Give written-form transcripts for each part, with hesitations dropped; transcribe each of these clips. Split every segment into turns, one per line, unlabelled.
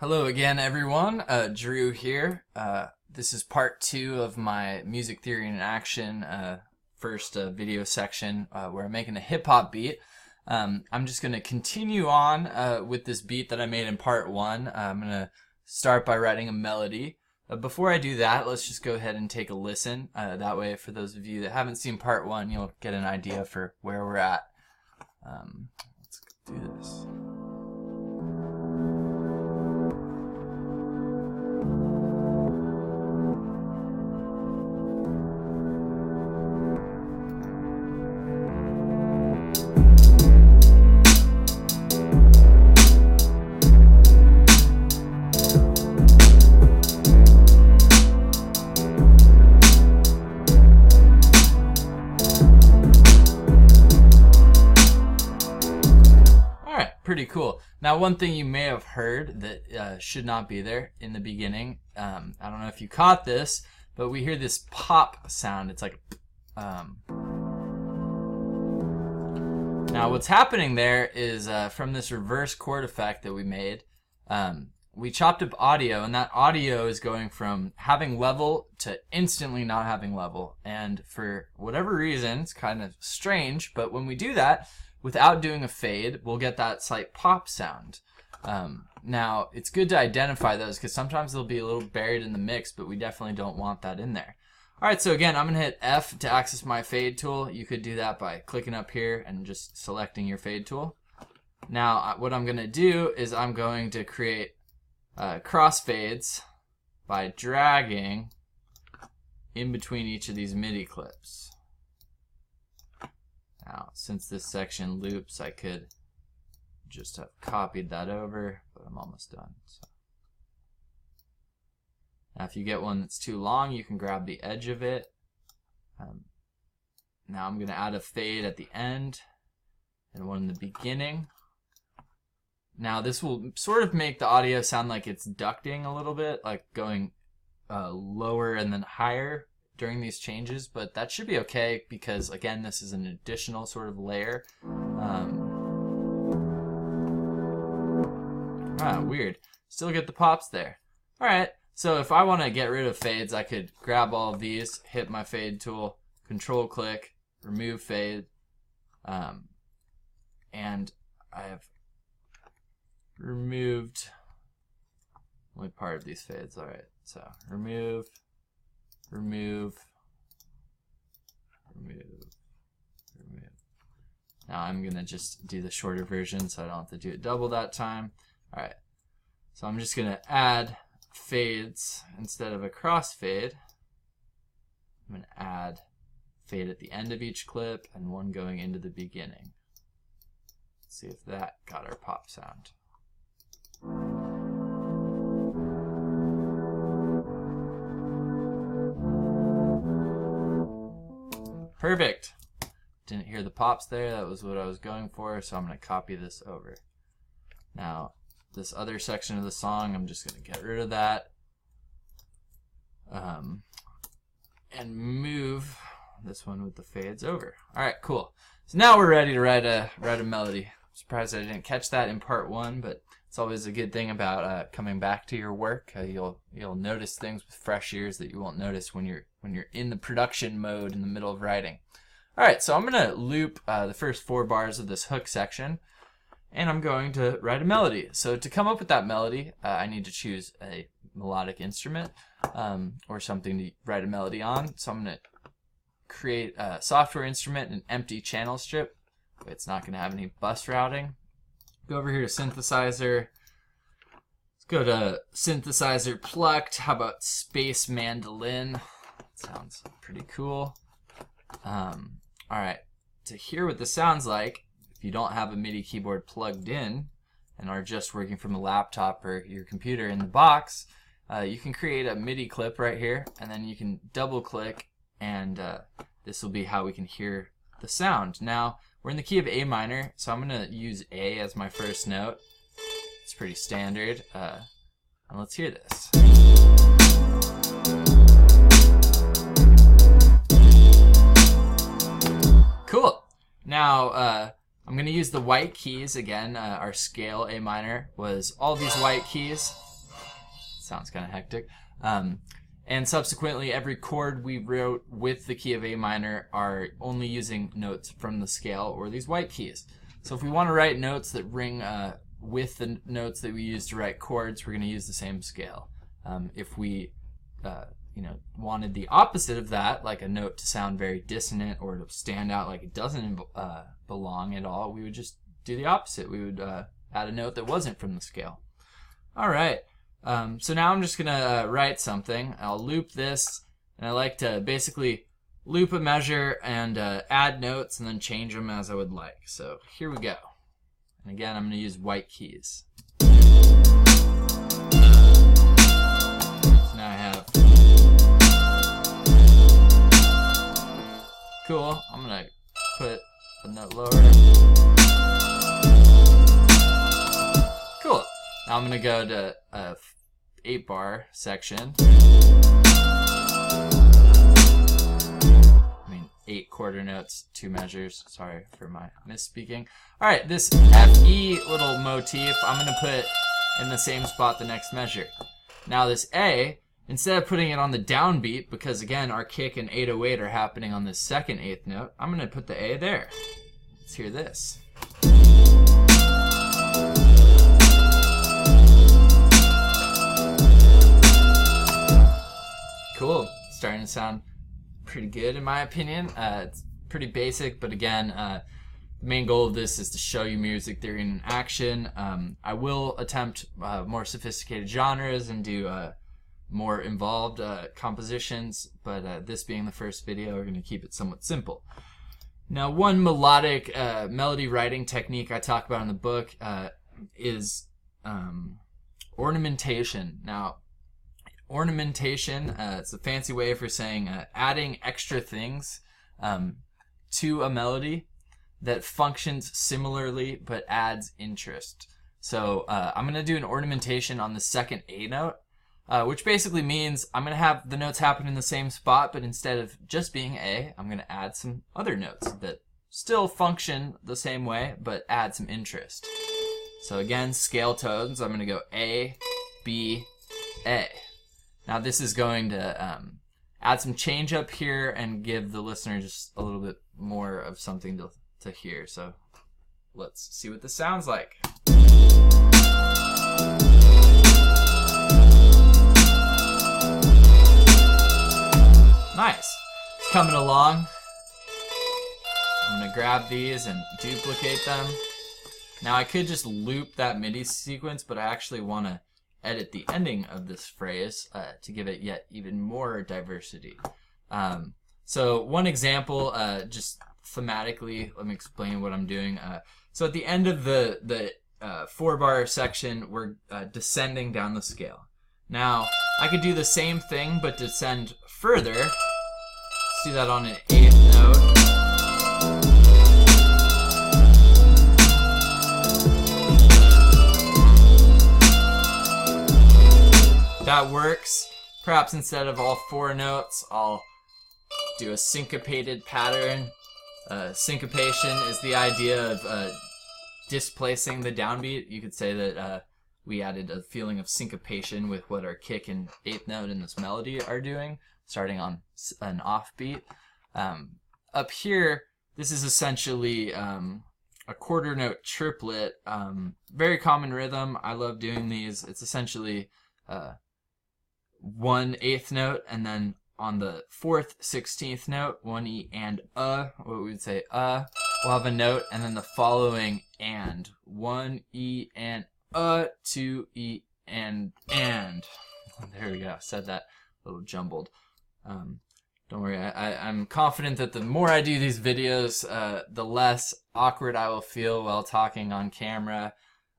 Hello again, everyone. Drew here. This is part 2 of my music theory in action first video section where I'm making a hip-hop beat. I'm just going to continue on with this beat that I made in part 1. I'm going to start by writing a melody. Before I do that, let's just go ahead and take a listen. That way, for those of you that haven't seen part 1, you'll get an idea for where we're at. Let's do this. Pretty cool. Now, one thing you may have heard that should not be there in the beginning, I don't know if you caught this, but we hear this pop sound. It's like, Now, what's happening there is from this reverse chord effect that we made, we chopped up audio, and that audio is going from having level to instantly not having level. And for whatever reason, it's kind of strange, but when we do that, without doing a fade, we'll get that slight pop sound. Now, it's good to identify those because sometimes they'll be a little buried in the mix, but we definitely don't want that in there. All right, so again, I'm going to hit F to access my fade tool. You could do that by clicking up here and just selecting your fade tool. Now, what I'm going to do is I'm going to create crossfades by dragging in between each of these MIDI clips. Now, since this section loops, I could just have copied that over, but I'm almost done. So. Now, if you get one that's too long, you can grab the edge of it. Now I'm going to add a fade at the end and one in the beginning. Now, this will sort of make the audio sound like it's ducting a little bit, like going lower and then higher during these changes, but that should be okay because, again, this is an additional sort of layer. Weird. Still get the pops there. All right, so if I want to get rid of fades, I could grab all of these, hit my fade tool, control click, remove fade, and I have removed only part of these fades. All right, so remove. Now I'm going to just do the shorter version so I don't have to do it double that time. All right, so I'm just going to add fades instead of a crossfade. I'm going to add fade at the end of each clip and one going into the beginning. Let's see if that got our pop sound. Perfect. Didn't hear the pops there. That was what I was going for, so I'm going to copy this over. Now, this other section of the song, I'm just going to get rid of that. And move this one with the fades over. All right, cool. So now we're ready to write a melody. I'm surprised I didn't catch that in part 1, but it's always a good thing about coming back to your work. You'll notice things with fresh ears that you won't notice when you're in the production mode in the middle of writing. All right, so I'm going to loop the first 4 bars of this hook section, and I'm going to write a melody. So to come up with that melody, I need to choose a melodic instrument or something to write a melody on. So I'm going to create a software instrument, an empty channel strip. It's not going to have any bus routing. Go over here to synthesizer. Let's go to synthesizer plucked. How about space mandolin? Sounds pretty cool. All right, to hear what this sounds like, if you don't have a MIDI keyboard plugged in and are just working from a laptop or your computer in the box, you can create a MIDI clip right here, and then you can double click, and this will be how we can hear the sound. Now, we're in the key of A minor, so I'm going to use A as my first note. It's pretty standard, and let's hear this. Cool. Now, I'm going to use the white keys again. Our scale A minor was all these white keys. sounds kind of hectic. And subsequently, every chord we wrote with the key of A minor are only using notes from the scale or these white keys. So if we want to write notes that ring with the notes that we use to write chords, we're going to use the same scale. If we wanted the opposite of that, like a note to sound very dissonant or to stand out like it doesn't belong at all, we would just do the opposite. We would add a note that wasn't from the scale. All right. So now I'm just going to write something. I'll loop this, and I like to basically loop a measure and add notes and then change them as I would like. So here we go. And again, I'm going to use white keys. So now I have... Cool. I'm going to put a note lower. Cool. Now I'm going to go to a 8-bar section. 8 quarter notes, 2 measures. Sorry for my misspeaking. All right, this F-E little motif, I'm going to put in the same spot the next measure. Now this A, instead of putting it on the downbeat, because again, our kick and 808 are happening on this second 8th note, I'm going to put the A there. Let's hear this. Cool. Starting to sound pretty good in my opinion. It's pretty basic, but again, the main goal of this is to show you music theory in action. I will attempt more sophisticated genres and do more involved compositions, but this being the first video, we're going to keep it somewhat simple. Now, one melodic melody writing technique I talk about in the book is ornamentation. Now, ornamentation, it's a fancy way for saying adding extra things to a melody that functions similarly but adds interest. So I'm going to do an ornamentation on the second A note, which basically means I'm going to have the notes happen in the same spot, but instead of just being A, I'm going to add some other notes that still function the same way but add some interest. So again, scale tones, I'm going to go A, B, A. Now this is going to add some change up here and give the listener just a little bit more of something to hear. So let's see what this sounds like. Nice. It's coming along. I'm going to grab these and duplicate them. Now I could just loop that MIDI sequence, but I actually want to edit the ending of this phrase to give it yet even more diversity. So one example, just thematically, let me explain what I'm doing. So at the end of the 4-bar section, we're descending down the scale. Now, I could do the same thing, but descend further. Let's do that on an 8th note. That works. Perhaps instead of all 4 notes, I'll do a syncopated pattern. Syncopation is the idea of displacing the downbeat. You could say that we added a feeling of syncopation with what our kick and 8th note in this melody are doing, starting on an offbeat. Up here, this is essentially a quarter note triplet. Very common rhythm. I love doing these. It's essentially 1 8th note, and then on the 4th 16th note, 1 E and what we would say we'll have a note, and then the following and 1 E and 2 E and. There we go. Said that a little jumbled. Don't worry. I'm confident that the more I do these videos, the less awkward I will feel while talking on camera,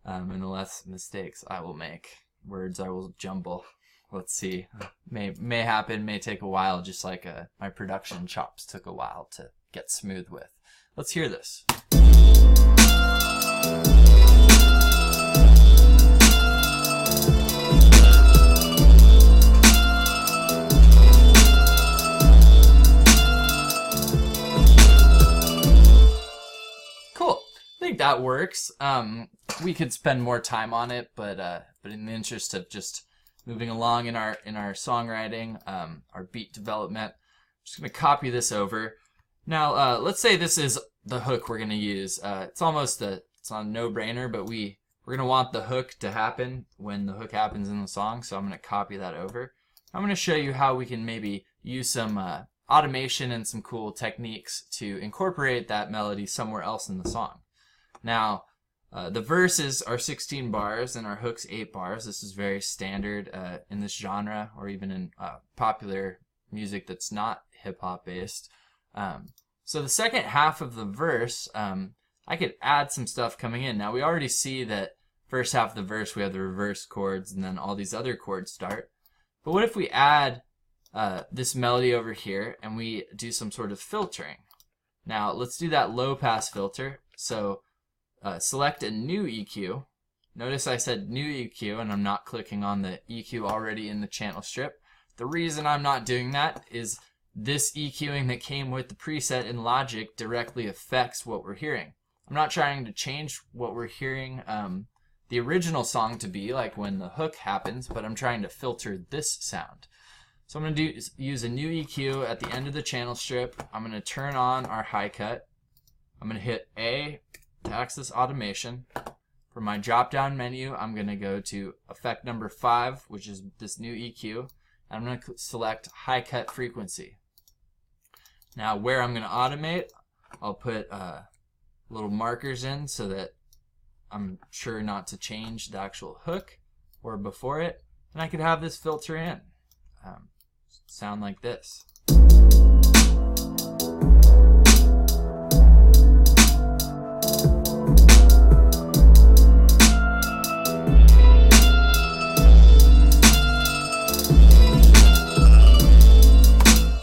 and the less mistakes I will make. Words I will jumble. Let's see. May happen, may take a while, just like my production chops took a while to get smooth with. Let's hear this. Cool. I think that works. We could spend more time on it, but in the interest of just moving along in our songwriting, our beat development. I'm just going to copy this over. Now, let's say this is the hook we're going to use. It's almost it's not a no-brainer, but we're going to want the hook to happen when the hook happens in the song, so I'm going to copy that over. I'm going to show you how we can maybe use some automation and some cool techniques to incorporate that melody somewhere else in the song. Now, the verses are 16 bars and our hook's 8 bars. This is very standard in this genre, or even in popular music that's not hip-hop based. So the second half of the verse, I could add some stuff coming in. Now we already see that first half of the verse we have the reverse chords and then all these other chords start. But what if we add this melody over here and we do some sort of filtering? Now let's do that low pass filter. So select a new EQ. Notice I said new EQ and I'm not clicking on the EQ already in the channel strip. The reason I'm not doing that is this EQing that came with the preset in Logic directly affects what we're hearing. I'm not trying to change what we're hearing the original song to be, like when the hook happens, but I'm trying to filter this sound. So I'm going to use a new EQ at the end of the channel strip. I'm going to turn on our high cut. I'm going to hit A to access automation. For my drop down menu, I'm going to go to effect number 5, which is this new EQ. And I'm going to select high cut frequency. Now where I'm going to automate, I'll put little markers in so that I'm sure not to change the actual hook or before it. And I could have this filter in. Sound like this.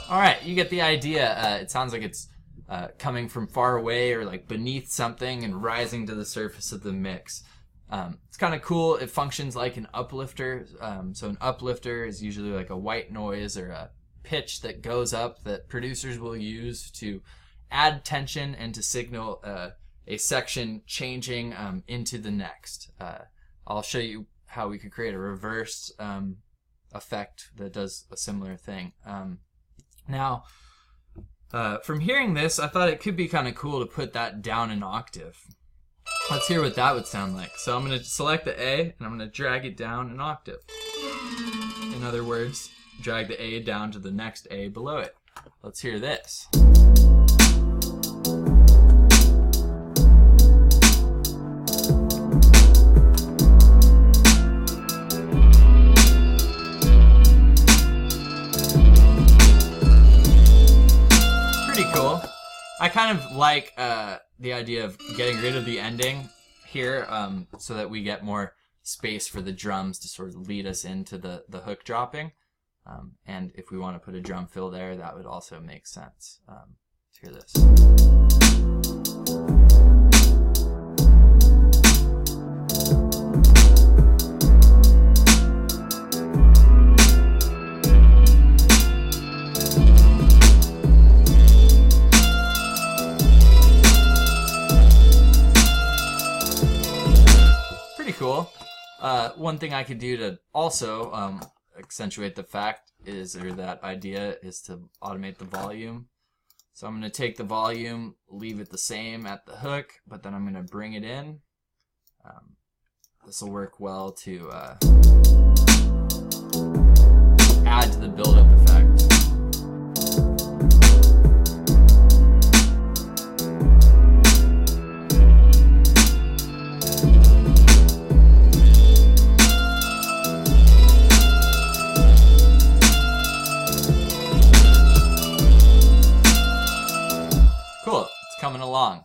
Alright, you get the idea. It sounds like it's coming from far away or like beneath something and rising to the surface of the mix. It's kind of cool. It functions like an uplifter. So an uplifter is usually like a white noise or a pitch that goes up that producers will use to add tension and to signal a section changing into the next. I'll show you how we could create a reverse effect that does a similar thing. Now, from hearing this, I thought it could be kind of cool to put that down an octave. Let's hear what that would sound like. So I'm going to select the A and I'm going to drag it down an octave. In other words, drag the A down to the next A below it. Let's hear this. Pretty cool. I kind of like the idea of getting rid of the ending here so that we get more space for the drums to sort of lead us into the hook dropping. And if we want to put a drum fill there, that would also make sense. Let's hear this. Cool. One thing I could do to also accentuate the fact is, or that idea, is to automate the volume. So I'm going to take the volume, leave it the same at the hook, but then I'm going to bring it in. This will work well to add to the build-up effect. Coming along.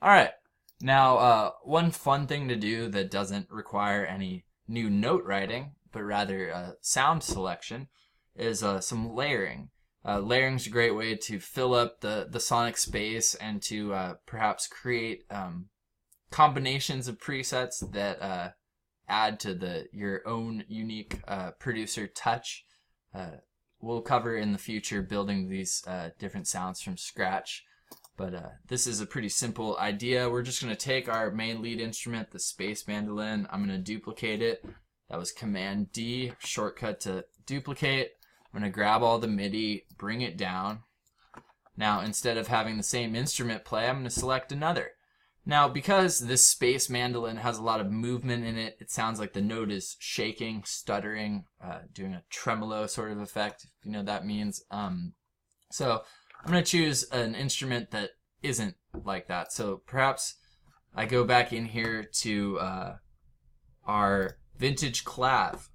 All right, now one fun thing to do that doesn't require any new note writing, but rather sound selection, is some layering. Layering is a great way to fill up the sonic space and to perhaps create combinations of presets that add to your own unique producer touch. We'll cover in the future building these different sounds from scratch. But this is a pretty simple idea. We're just going to take our main lead instrument, the space mandolin. I'm going to duplicate it That was Command D, shortcut to duplicate. I'm going to grab all the MIDI, bring it down. Now, instead of having the same instrument play, I'm going to select another. Now, because this space mandolin has a lot of movement in it, it sounds like the note is shaking, stuttering, doing a tremolo sort of effect, if you know what that means. So I'm going to choose an instrument that isn't like that. So perhaps I go back in here to our vintage clav.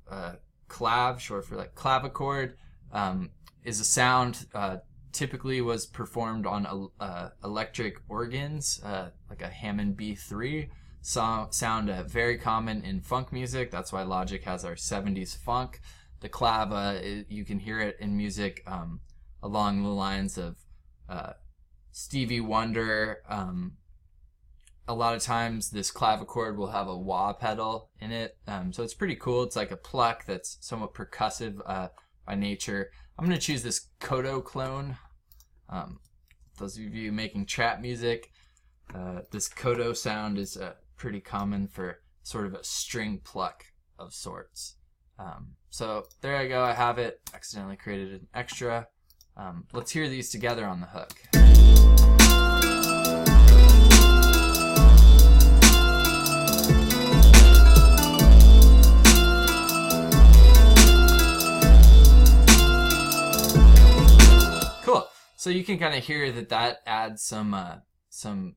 Clav, short for like clavichord, is a sound typically was performed on electric organs, like a Hammond B3. Sound very common in funk music. That's why Logic has our 70s funk. The clav, you can hear it in music along the lines of Stevie Wonder. A lot of times this clavichord will have a wah pedal in it, so it's pretty cool. It's like a pluck that's somewhat percussive by nature. I'm going to choose this Koto Clone. Those of you making trap music, this Koto sound is pretty common for sort of a string pluck of sorts. So there I go, I have it. Accidentally created an extra. Let's hear these together on the hook. Cool. So you can kind of hear that adds some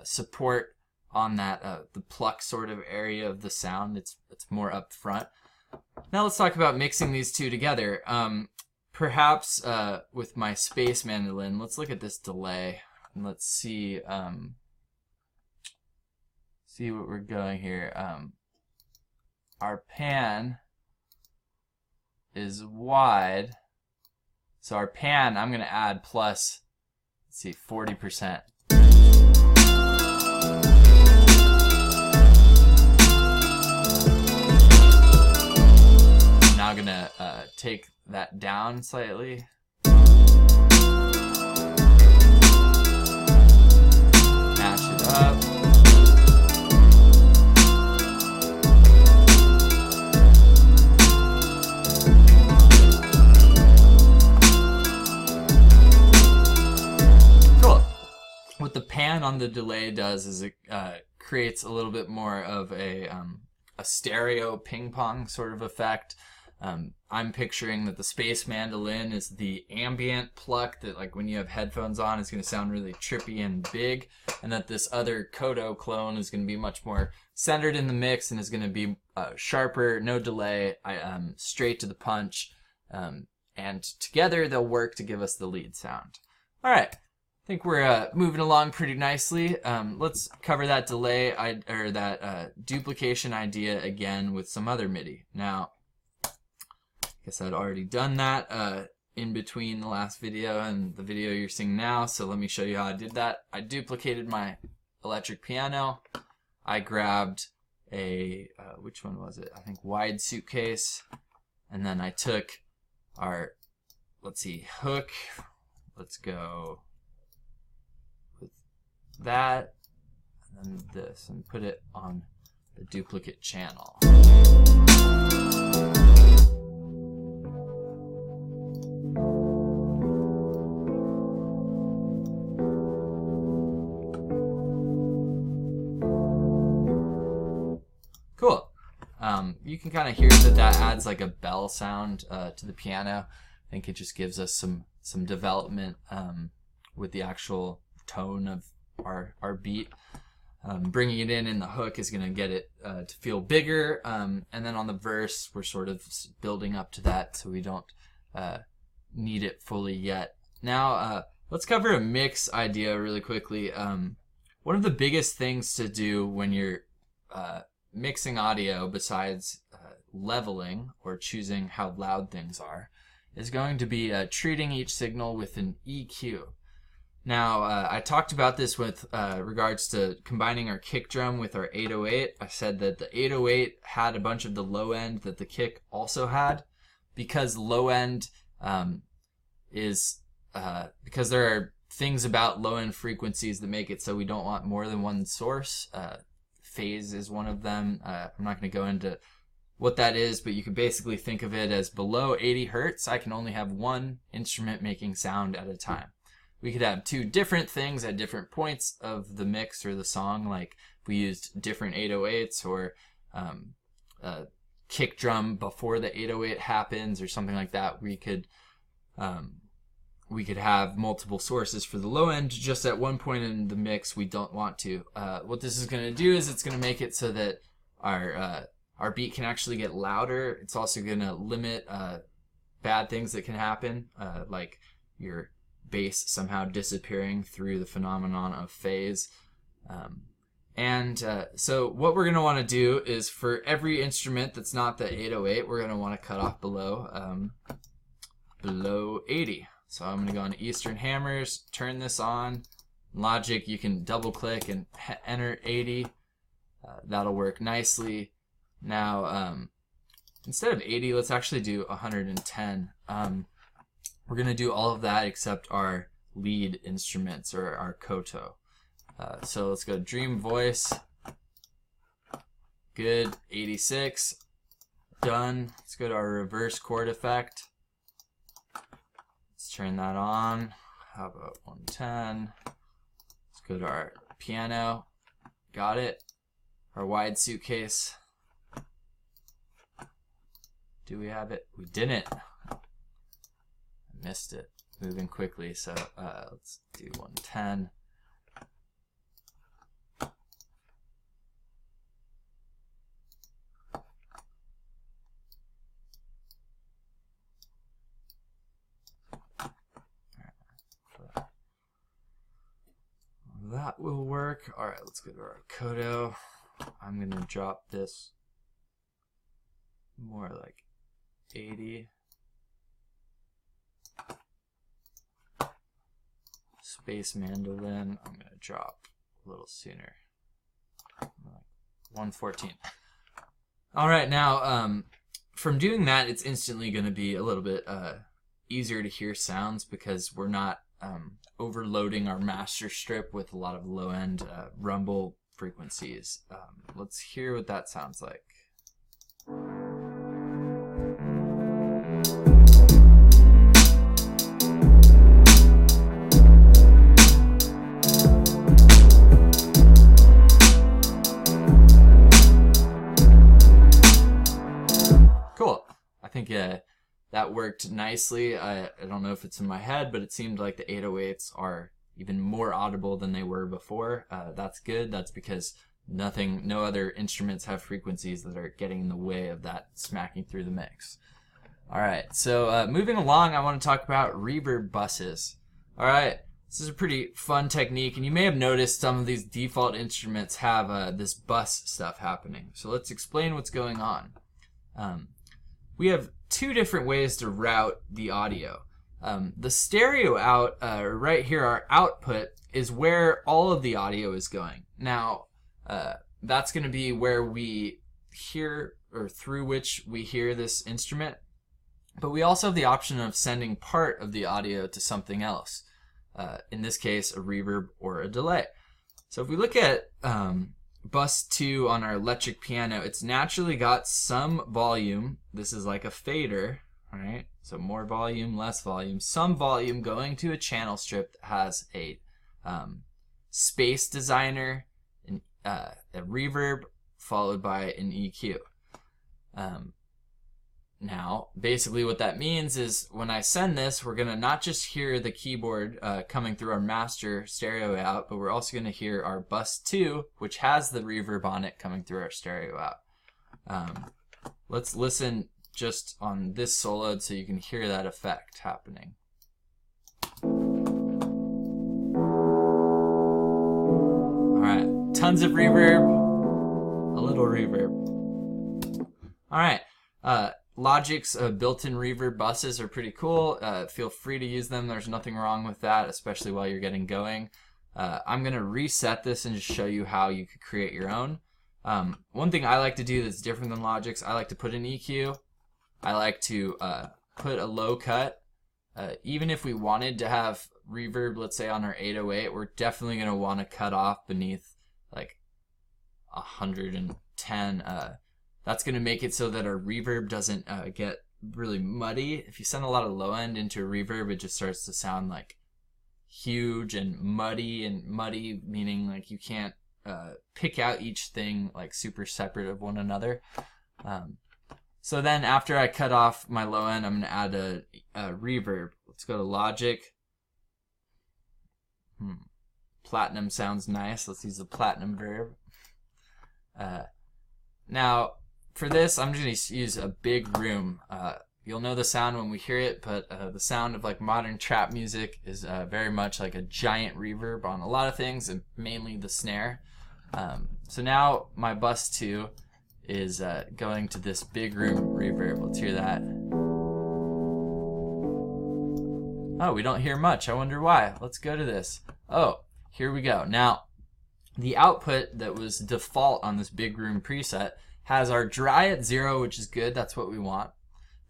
support on that the pluck sort of area of the sound. It's more up front. Now let's talk about mixing these two together. Perhaps with my space mandolin, let's look at this delay and let's see what we're going here. Our pan is wide, so our pan I'm going to add plus, let's see, 40%. Now I'm going to take that down slightly. Mash it up. Cool. What the pan on the delay does is it creates a little bit more of a stereo ping pong sort of effect. I'm picturing that the space mandolin is the ambient pluck that, like, when you have headphones on, is going to sound really trippy and big, and that this other Koto clone is going to be much more centered in the mix and is going to be sharper, no delay, straight to the punch, and together they'll work to give us the lead sound. All right, I think we're moving along pretty nicely. Let's cover that delay or that duplication idea again with some other MIDI. Now, I guess I'd already done that in between the last video and the video you're seeing now, so let me show you how I did that. I duplicated my electric piano. I grabbed a, which one was it? I think wide suitcase. And then I took our, let's see, hook. Let's go with that, and then this, and put it on the duplicate channel. Cool. You can kind of hear that adds like a bell sound to the piano. I think it just gives us some development with the actual tone of our beat. Bringing it in the hook is going to get it to feel bigger, and then on the verse we're sort of building up to that, so we don't need it fully yet. Now let's cover a mix idea really quickly. One of the biggest things to do when you're mixing audio, besides leveling or choosing how loud things are, is going to be treating each signal with an EQ. Now, I talked about this with regards to combining our kick drum with our 808. I said that the 808 had a bunch of the low end that the kick also had. Because low end because there are things about low end frequencies that make it so we don't want more than one source. Phase is one of them. I'm not going to go into what that is, but you can basically think of it as below 80 hertz, I can only have one instrument making sound at a time. We could have two different things at different points of the mix or the song, like if we used different 808s or a kick drum before the 808 happens or something like that. We could have multiple sources for the low end just at one point in the mix. We don't want to. What this is going to do is it's going to make it so that our beat can actually get louder. It's also going to limit bad things that can happen, like your bass somehow disappearing through the phenomenon of phase. So what we're going to want to do is for every instrument that's not the 808, we're going to want to cut off below 80. So I'm going to go on Eastern Hammers, turn this on. Logic, you can double click and enter 80. That'll work nicely. Now, instead of 80, let's actually do 110. We're going to do all of that except our lead instruments or our Koto. So let's go Dream Voice. Good. 86. Done. Let's go to our reverse chord effect. Let's turn that on. How about 110? Let's go to our piano. Got it. Our wide suitcase. Do we have it? We didn't. I missed it. Moving quickly. So let's do 110. That will work. All right, let's go to our Koto. I'm going to drop this more like 80. Space mandolin, I'm going to drop a little sooner. 114. All right, now from doing that, it's instantly going to be a little bit easier to hear sounds because we're not overloading our master strip with a lot of low-end rumble frequencies. Let's hear what that sounds like. Cool. I think that worked nicely. I don't know if it's in my head, but it seemed like the 808s are even more audible than they were before. That's good. That's because no other instruments have frequencies that are getting in the way of that smacking through the mix. All right, so moving along, I want to talk about reverb buses. All right, this is a pretty fun technique, and you may have noticed some of these default instruments have this bus stuff happening. So let's explain what's going on. We have two different ways to route the audio. The stereo out, right here, our output, is where all of the audio is going. Now, that's going to be where we hear, or through which we hear this instrument. But we also have the option of sending part of the audio to something else. In this case, a reverb or a delay. So if we look at bus 2 on our electric piano, it's naturally got some volume. This is like a fader, right? So more volume, less volume, some volume going to a channel strip that has a space designer, a reverb, followed by an EQ. Now, basically what that means is when I send this, we're going to not just hear the keyboard coming through our master stereo out, but we're also going to hear our bus 2, which has the reverb on it, coming through our stereo out. Let's listen just on this solo so you can hear that effect happening. All right, tons of reverb, a little reverb. All right. Logic's built-in reverb buses are pretty cool. Feel free to use them. There's nothing wrong with that, especially while you're getting going. I'm going to reset this and just show you how you could create your own. One thing I like to do that's different than Logic's, I like to put an EQ. I like to put a low cut. Even if we wanted to have reverb, let's say on our 808, we're definitely going to want to cut off beneath like 110. That's going to make it so that our reverb doesn't get really muddy. If you send a lot of low end into a reverb, it just starts to sound like huge and muddy meaning like you can't pick out each thing like super separate of one another. So then after I cut off my low end, I'm going to add a reverb. Let's go to Logic. Platinum sounds nice. Let's use the platinum verb. Now, for this, I'm just going to use a big room. You'll know the sound when we hear it, but the sound of like modern trap music is very much like a giant reverb on a lot of things, and mainly the snare. So now my bus 2 is going to this big room reverb. Let's hear that. Oh, we don't hear much. I wonder why. Let's go to this. Oh, here we go. Now, the output that was default on this big room preset has our dry at 0, which is good. That's what we want.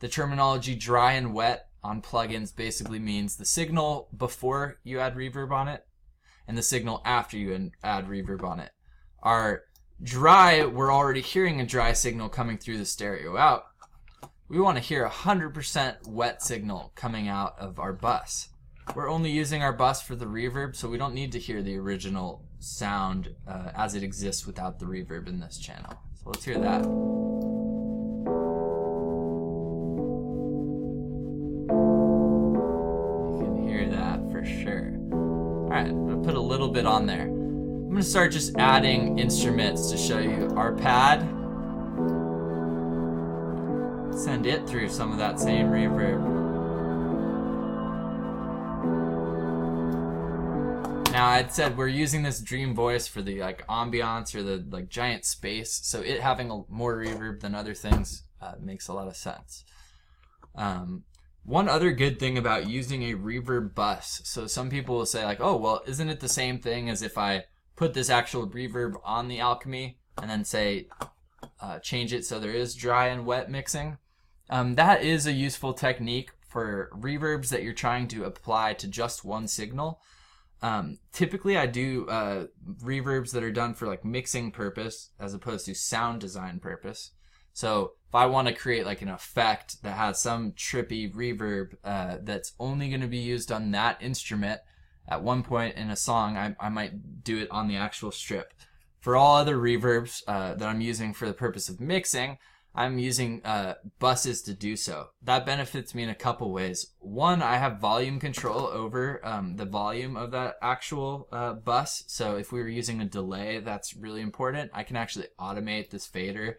The terminology dry and wet on plugins basically means the signal before you add reverb on it and the signal after you add reverb on it. Our dry, we're already hearing a dry signal coming through the stereo out. We want to hear 100% wet signal coming out of our bus. We're only using our bus for the reverb, so we don't need to hear the original sound as it exists without the reverb in this channel. So let's hear that. You can hear that for sure. Alright, I'm going to put a little bit on there. I'm going to start just adding instruments to show you our pad. Send it through some of that same reverb. Now I'd said we're using this dream voice for the like ambiance or the like giant space, so it having more reverb than other things makes a lot of sense. One other good thing about using a reverb bus, so some people will say like, oh well, isn't it the same thing as if I put this actual reverb on the Alchemy and then say change it so there is dry and wet mixing? That is a useful technique for reverbs that you're trying to apply to just one signal. Typically I do reverbs that are done for like mixing purpose as opposed to sound design purpose. So if I want to create like an effect that has some trippy reverb that's only going to be used on that instrument at one point in a song, I might do it on the actual strip. For all other reverbs that I'm using for the purpose of mixing, I'm using buses to do so. That benefits me in a couple ways. One, I have volume control over the volume of that actual bus. So if we were using a delay, that's really important. I can actually automate this fader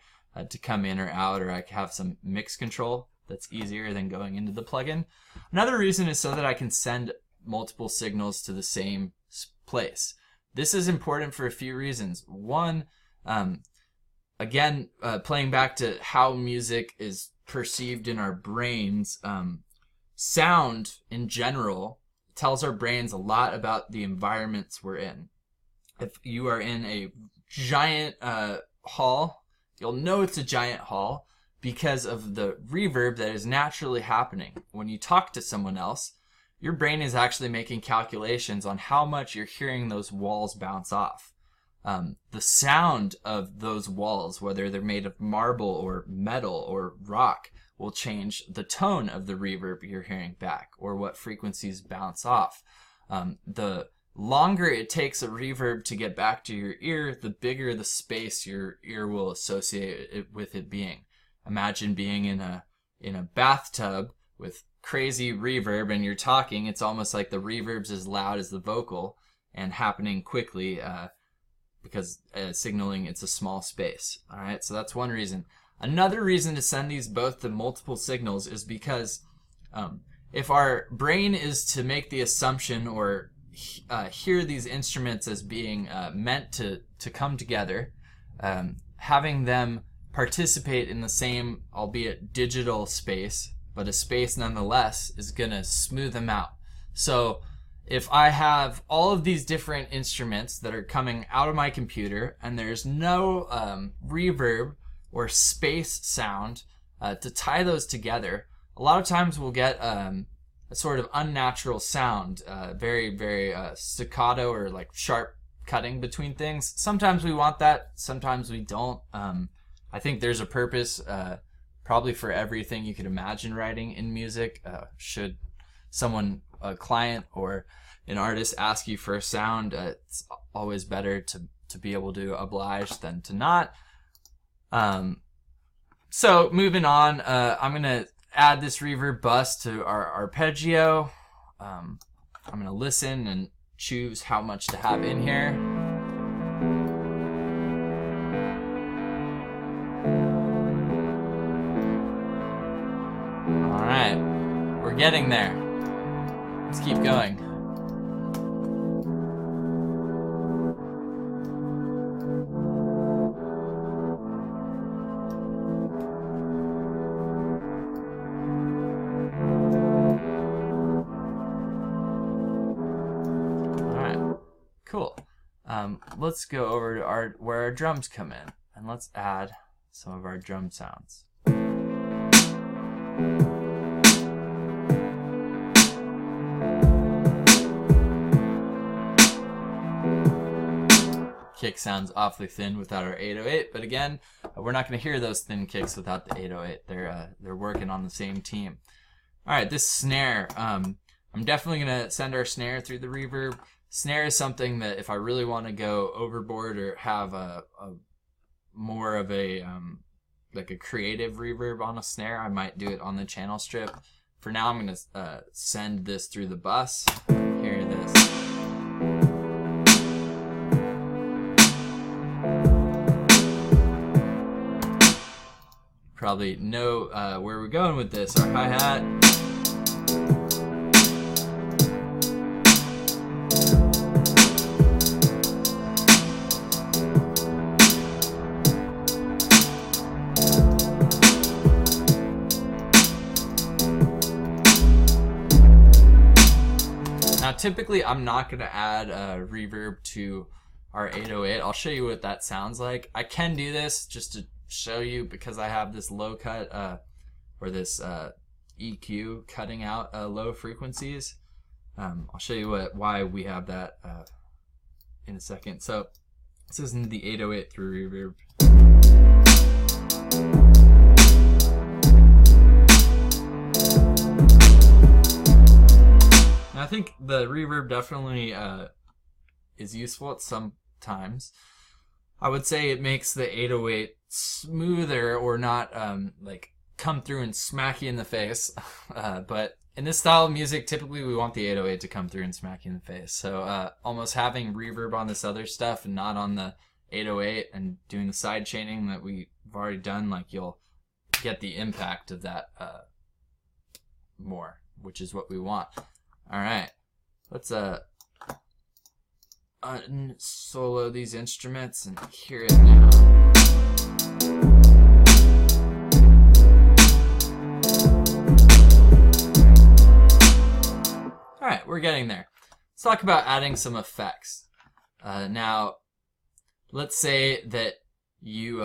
to come in or out, or I can have some mix control that's easier than going into the plugin. Another reason is so that I can send multiple signals to the same place. This is important for a few reasons. One, again, playing back to how music is perceived in our brains, sound in general tells our brains a lot about the environments we're in. If you are in a giant hall, you'll know it's a giant hall because of the reverb that is naturally happening. When you talk to someone else, your brain is actually making calculations on how much you're hearing those walls bounce off. The sound of those walls, whether they're made of marble or metal or rock, will change the tone of the reverb you're hearing back or what frequencies bounce off. The longer it takes a reverb to get back to your ear, the bigger the space your ear will associate it with it being. Imagine being in a bathtub with crazy reverb and you're talking. It's almost like the reverb's as loud as the vocal and happening quickly because signaling it's a small space. All right, so that's one reason. Another reason to send these both to multiple signals is because if our brain is to make the assumption or hear these instruments as being meant to come together, having them participate in the same, albeit digital space, but a space nonetheless, is gonna smooth them out. So if I have all of these different instruments that are coming out of my computer and there's no reverb or space sound to tie those together, a lot of times we'll get a sort of unnatural sound, very, very staccato or like sharp cutting between things. Sometimes we want that, sometimes we don't. I think there's a purpose probably for everything you could imagine writing in music. Should someone, a client or an artist, ask you for a sound, it's always better to be able to oblige than to not. So moving on, I'm going to add this reverb bus to our arpeggio. I'm going to listen and choose how much to have in here. All right, we're getting there. Let's keep going. Cool. Let's go over to where our drums come in, and let's add some of our drum sounds. Kick sounds awfully thin without our 808, but again, we're not going to hear those thin kicks without the 808. They're working on the same team. All right, this snare. I'm definitely going to send our snare through the reverb. Snare is something that if I really want to go overboard or have a more of a like a creative reverb on a snare, I might do it on the channel strip. For now, I'm going to send this through the bus. Hear this. Probably know where we're going with this. Our hi-hat. Now, typically, I'm not going to add reverb to our 808. I'll show you what that sounds like. I can do this just to show you because I have this low cut or this EQ cutting out low frequencies. I'll show you why we have that in a second. So this isn't the 808 through reverb. I think the reverb definitely is useful at some times. I would say it makes the 808 smoother or not like come through and smack you in the face. But in this style of music, typically we want the 808 to come through and smack you in the face. So almost having reverb on this other stuff and not on the 808 and doing the side chaining that we've already done, like you'll get the impact of that more, which is what we want. All right, let's solo these instruments and hear it now. All right, we're getting there. Let's talk about adding some effects. Now, let's say that you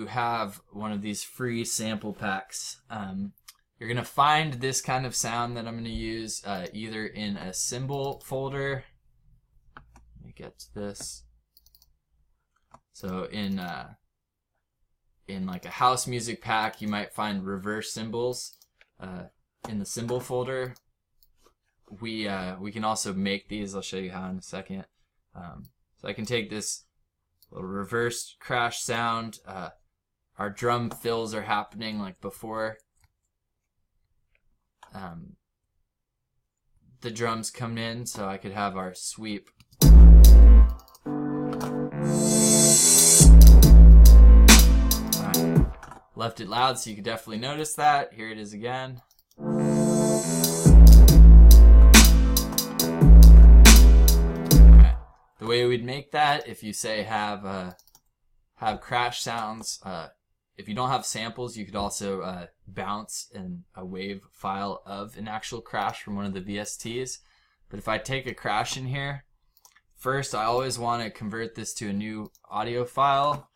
have one of these free sample packs. You're going to find this kind of sound that I'm going to use either in a cymbal folder. Let me get to this. So in like a house music pack, you might find reverse cymbals in the cymbal folder. We can also make these. I'll show you how in a second. So I can take this little reverse crash sound. Our drum fills are happening like before. The drums come in, so I could have our sweep. Alright. Left it loud so you can definitely notice that. Here it is again. Alright. The way we'd make that, if you say have crash sounds, if you don't have samples, you could also bounce in a wave file of an actual crash from one of the VSTs. But if I take a crash in here, first I always want to convert this to a new audio file.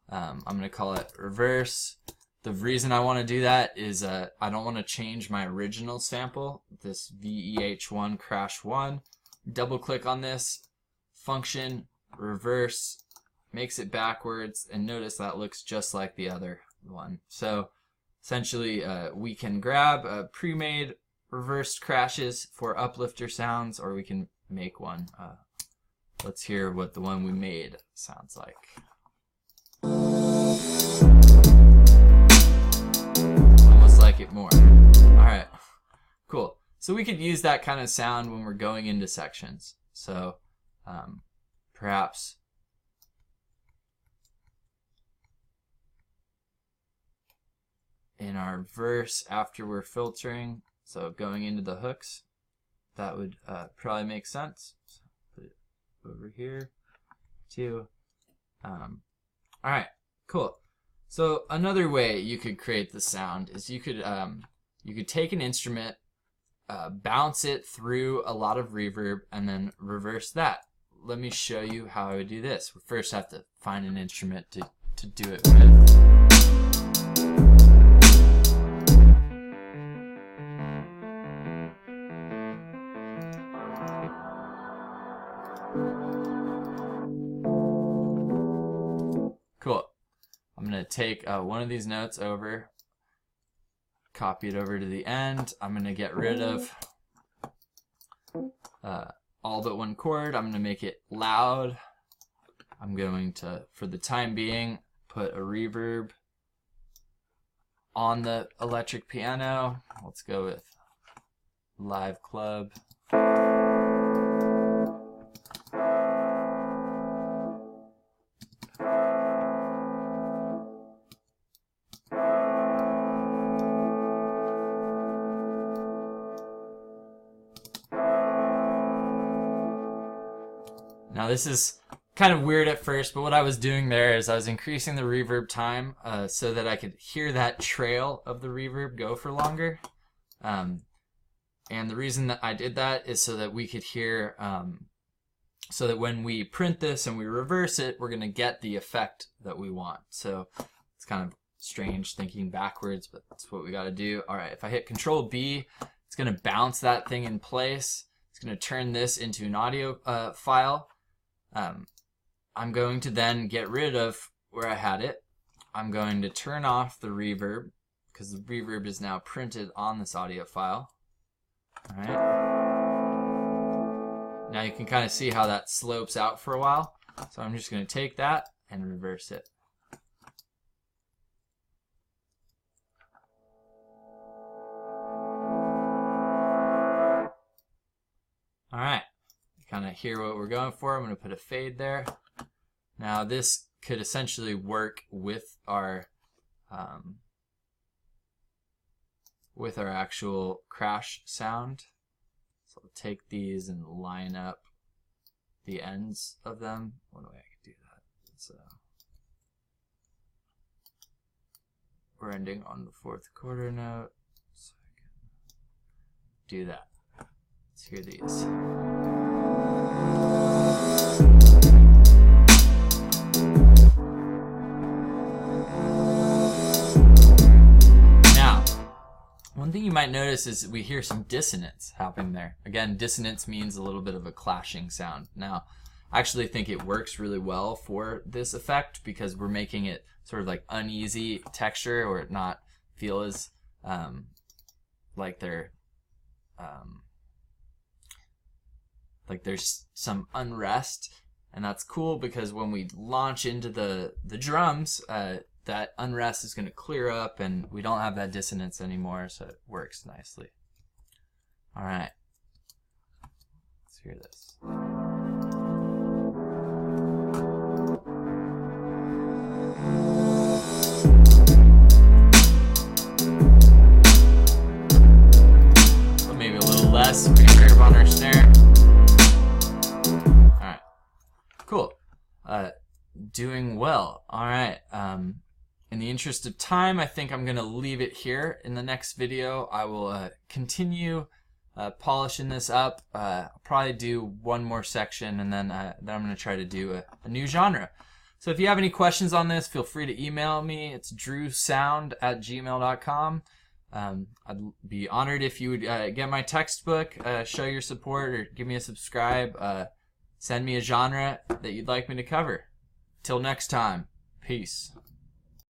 I'm going to call it reverse. The reason I want to do that is I don't want to change my original sample, this VEH1 crash 1. Double click on this function, reverse, makes it backwards, and notice that looks just like the other one. So essentially, we can grab pre-made reversed crashes for uplifter sounds, or we can make one. Let's hear what the one we made sounds like. Almost like it more. All right, cool. So we could use that kind of sound when we're going into sections. So perhaps in our verse after we're filtering, so going into the hooks, that would probably make sense. So put it over here too. All right, cool. So another way you could create the sound is you could take an instrument, bounce it through a lot of reverb, and then reverse that. Let me show you how I would do this. We first have to find an instrument to do it with. Cool. I'm going to take one of these notes over, copy it over to the end. I'm going to get rid of all but one chord. I'm going to make it loud. I'm going to, for the time being, put a reverb on the electric piano. Let's go with Live Club. Now this is kind of weird at first, but what I was doing there is I was increasing the reverb time so that I could hear that trail of the reverb go for longer. And the reason that I did that is so that we could hear, so that when we print this and we reverse it, we're going to get the effect that we want. So it's kind of strange thinking backwards, but that's what we got to do. All right, if I hit Control B, it's going to bounce that thing in place. It's going to turn this into an audio file. I'm going to then get rid of where I had it. I'm going to turn off the reverb because the reverb is now printed on this audio file. All right. Now you can kind of see how that slopes out for a while. So I'm just going to take that and reverse it. All right. Kind of hear what we're going for. I'm going to put a fade there. Now this could essentially work with our actual crash sound. So I'll take these and line up the ends of them. One way I could do that. So we're ending on the 4th quarter note, so I can do that. Let's hear these. Now, one thing you might notice is we hear some dissonance happening there. Again, dissonance means a little bit of a clashing sound. Now, I actually think it works really well for this effect because we're making it sort of like uneasy texture, or it not feel as like they're like there's some unrest, and that's cool because when we launch into the drums, that unrest is going to clear up and we don't have that dissonance anymore, so it works nicely. All right, let's hear this. So maybe a little less reverb on our snare. Cool. Doing well. All right. In the interest of time, I think I'm going to leave it here. In the next video, I will continue polishing this up. I'll probably do one more section, and then I'm going to try to do a new genre. So if you have any questions on this, feel free to email me. It's drusound@gmail.com. I'd be honored if you would get my textbook, show your support, or give me a subscribe. Send me a genre that you'd like me to cover. Till next time, peace.